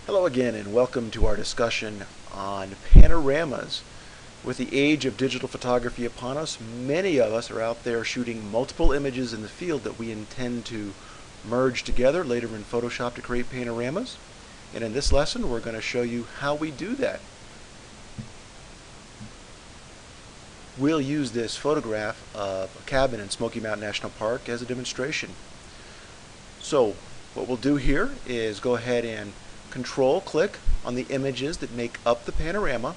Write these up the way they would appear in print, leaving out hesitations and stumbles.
Hello again, and welcome to our discussion on panoramas. With the age of digital photography upon us, many of us are out there shooting multiple images in the field that we intend to merge together later in Photoshop to create panoramas. And in this lesson, we're going to show you how we do that. We'll use this photograph of a cabin in Smoky Mountain National Park as a demonstration. So what we'll do here is go ahead and Control-click on the images that make up the panorama.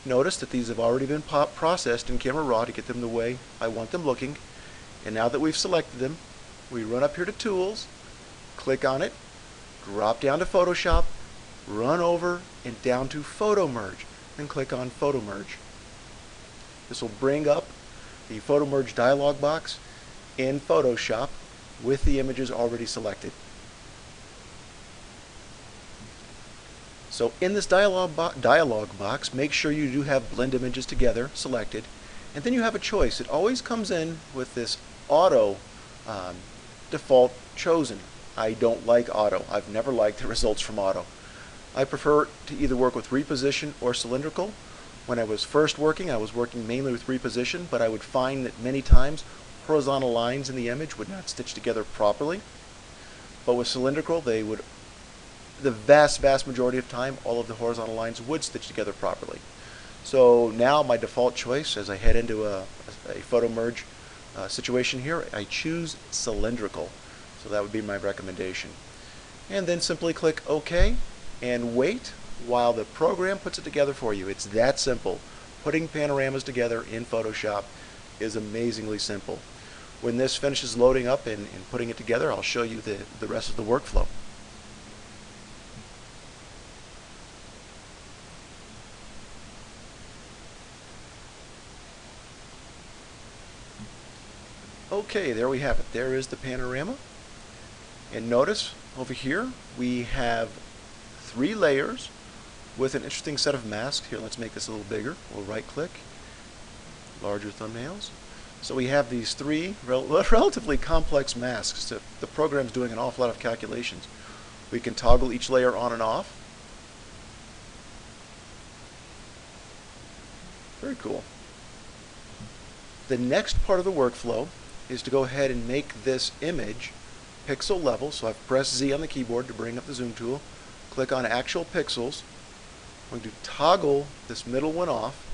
Notice that these have already been processed in Camera Raw to get them the way I want them looking. And now that we've selected them, we run up here to Tools, click on it, drop down to Photoshop, run over and down to Photo Merge, and click on Photo Merge. This will bring up the Photo Merge dialog box in Photoshop with the images already selected. So in this dialog box, make sure you do have blend images together selected, and then you have a choice. It always comes in with this auto default chosen. I don't like auto. I've never liked the results from auto. I prefer to either work with reposition or cylindrical. When I was first working, I was working mainly with reposition, but I would find that many times horizontal lines in the image would not stitch together properly. But with cylindrical, they would, the vast majority of time, all of the horizontal lines would stitch together properly. So now my default choice, as I head into a photo merge situation here, I choose cylindrical. So that would be my recommendation. And then simply click OK and wait while the program puts it together for you. It's that simple. Putting panoramas together in Photoshop is amazingly simple. When this finishes loading up and putting it together, I'll show you the rest of the workflow. Okay, there we have it. There is the panorama. And notice over here we have 3 layers with an interesting set of masks. Here, let's make this a little bigger. We'll right click, larger thumbnails. So we have these 3 relatively complex masks. So the program's doing an awful lot of calculations. We can toggle each layer on and off. Very cool. The next part of the workflow is to go ahead and make this image pixel level. So I've pressed Z on the keyboard to bring up the zoom tool. Click on actual pixels. I'm going to toggle this middle one off.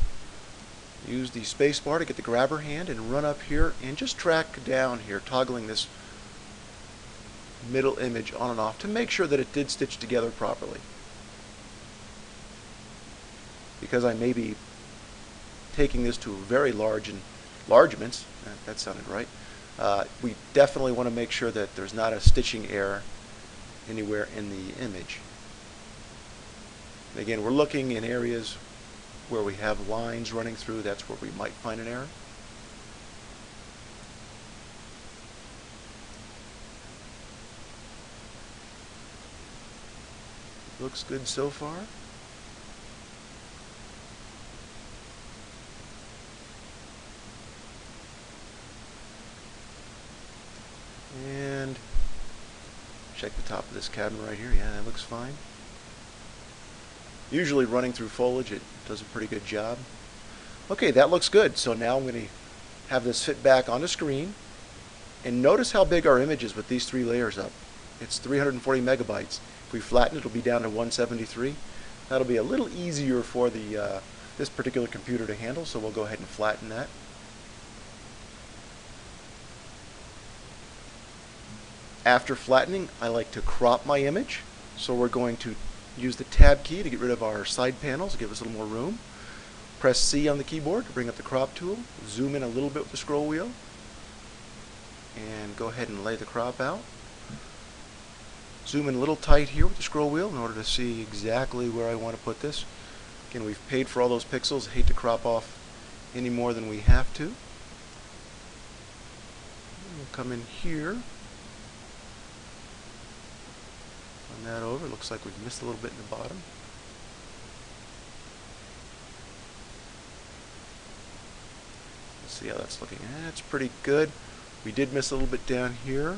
Use the space bar to get the grabber hand and run up here and just track down here, toggling this middle image on and off to make sure that it did stitch together properly. Because I may be taking this to very large enlargements, that sounded right, we definitely want to make sure that there's not a stitching error anywhere in the image. And again, we're looking in areas where we have lines running through. That's where we might find an error. Looks good so far. And check the top of this cabin right here. Yeah, that looks fine. Usually running through foliage, it does a pretty good job. Okay, that looks good. So now I'm going to have this fit back on the screen. And notice how big our image is with these 3 layers up. It's 340 megabytes. If we flatten it, it'll be down to 173. That'll be a little easier for this particular computer to handle, so we'll go ahead and flatten that. After flattening, I like to crop my image. So we're going to use the Tab key to get rid of our side panels, give us a little more room. Press C on the keyboard to bring up the crop tool. Zoom in a little bit with the scroll wheel. And go ahead and lay the crop out. Zoom in a little tight here with the scroll wheel in order to see exactly where I want to put this. Again, we've paid for all those pixels. I hate to crop off any more than we have to. We'll come in here. Run that over. Looks like we've missed a little bit in the bottom. Let's see how that's looking. That's pretty good. We did miss a little bit down here.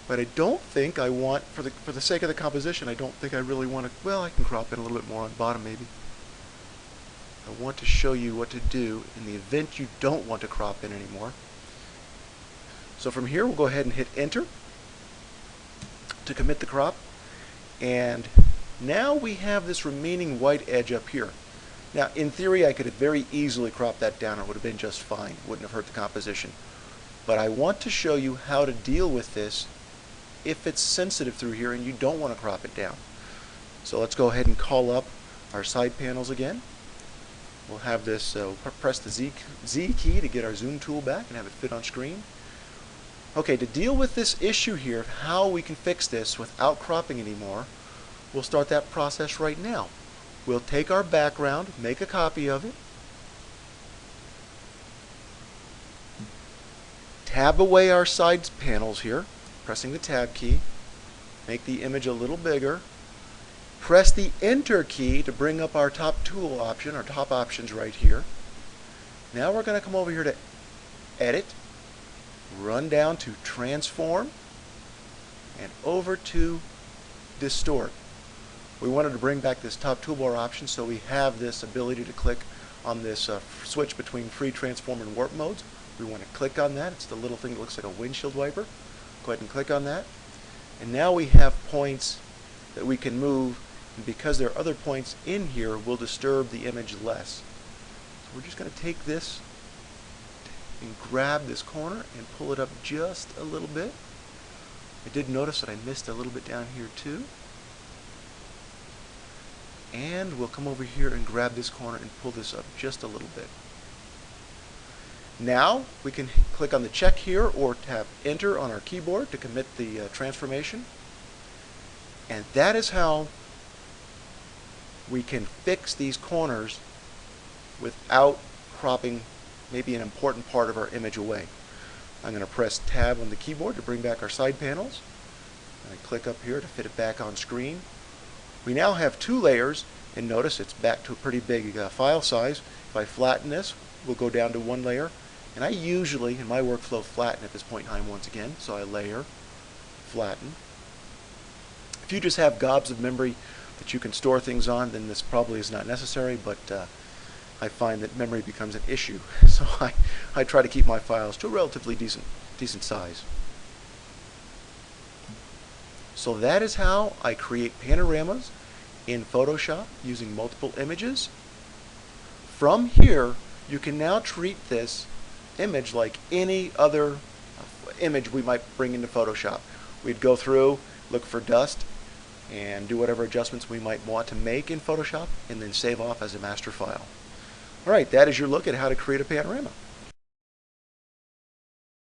But I don't think I want, for the sake of the composition, I don't think I really want to, well, I can crop in a little bit more on the bottom maybe. I want to show you what to do in the event you don't want to crop in anymore. So from here we'll go ahead and hit enter to commit the crop. And now we have this remaining white edge up here. Now in theory I could have very easily cropped that down. It would have been just fine. Wouldn't have hurt the composition. But I want to show you how to deal with this if it's sensitive through here and you don't want to crop it down. So let's go ahead and call up our side panels again. We'll have this, press the Z key to get our zoom tool back and have it fit on screen. Okay, to deal with this issue here of how we can fix this without cropping anymore, we'll start that process right now. We'll take our background, make a copy of it, tab away our side panels here, pressing the tab key, make the image a little bigger, press the enter key to bring up our top tool option, our top options right here. Now we're going to come over here to edit, run down to transform, and over to distort. We wanted to bring back this top toolbar option so we have this ability to click on this switch between free, transform, and warp modes. We want to click on that. It's the little thing that looks like a windshield wiper. Go ahead and click on that. And now we have points that we can move, and because there are other points in here, we'll disturb the image less. So we're just going to take this and grab this corner and pull it up just a little bit. I did notice that I missed a little bit down here too. And we'll come over here and grab this corner and pull this up just a little bit. Now we can click on the check here or tap enter on our keyboard to commit the transformation. And that is how we can fix these corners without cropping maybe an important part of our image away. I'm going to press tab on the keyboard to bring back our side panels. And I click up here to fit it back on screen. We now have two layers, and notice it's back to a pretty big file size. If I flatten this, we'll go down to one layer. And I usually, in my workflow, flatten at this point in time once again. So I layer, flatten. If you just have gobs of memory that you can store things on, then this probably is not necessary, but I find that memory becomes an issue. So I try to keep my files to a relatively decent size. So that is how I create panoramas in Photoshop using multiple images. From here, you can now treat this image like any other image we might bring into Photoshop. We'd go through, look for dust, and do whatever adjustments we might want to make in Photoshop, and then save off as a master file. Alright, that is your look at how to create a panorama.